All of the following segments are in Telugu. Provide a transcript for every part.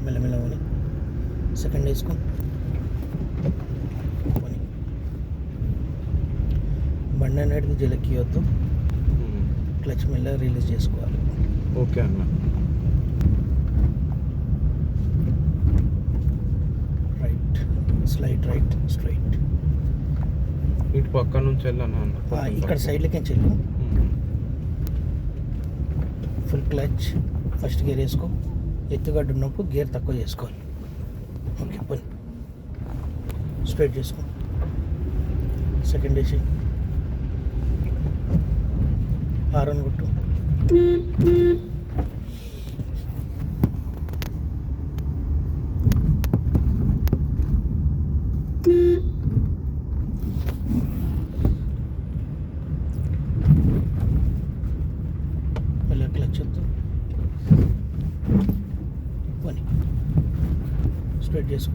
మెల్లమెల్ల పోని. సెకండ్ వేసుకో పోని. బండి అనేది జలెక్కియొద్దు. క్లచ్ మెల్ల రిలీజ్ చేసుకోవాలి. ఓకే అన్న. Right, slide right, straight. ఇటు పక్క నుంచి వెళ్ళాను అన్న. ఇక్కడ సైడ్లకి చెల్లు. Full clutch. ఫస్ట్ గేర్ వేసుకో. ఎత్తుగడ్డ ఉన్నప్పుడు గేర్ తక్కువ చేసుకోవాలి. ఓకే పోనీ. స్ట్రైట్ చేసుకో. సెకండ్ వేసి హారన్ కొట్టు. మళ్ళీ క్లచ్ వద్దు. పోనీ. స్ట్రైట్ చేసుకో.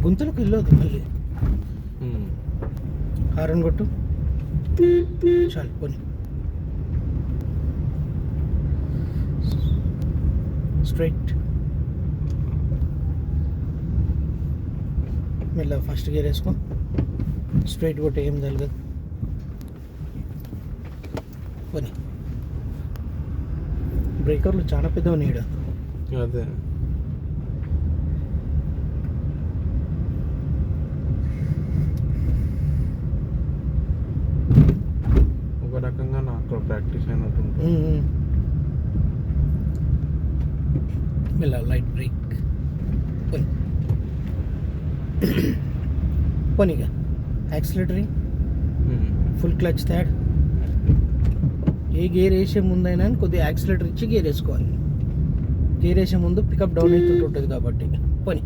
గుంతలకు వెళ్ళొద్దు. మళ్ళీ హారన్ కొట్టు. చాలు పోనీ. స్ట్రైట్. మెల్ల ఫస్ట్ గేర్ వేసుకో. స్ట్రైట్ కొట్టే ఏం జరగదు. పోనీ. బ్రేకర్లు చాలా పెద్దవి నీడ. అదే ఒక రకంగా నాకు ప్రాక్టీస్ అయినట్టు ఉంటుంది. మెల్ల లైట్ బ్రేక్. పోనీ. పోనీగా యాక్సిలేటరీ. Full clutch third. ఏ గేర్ వేసే ముందైనా కొద్దిగా యాక్సిలేటర్ ఇచ్చి గేర్ వేసుకోవాలి. గేర్ వేసే ముందు పికప్ డౌన్ అవుతుంటుంది కాబట్టి. పోనీ.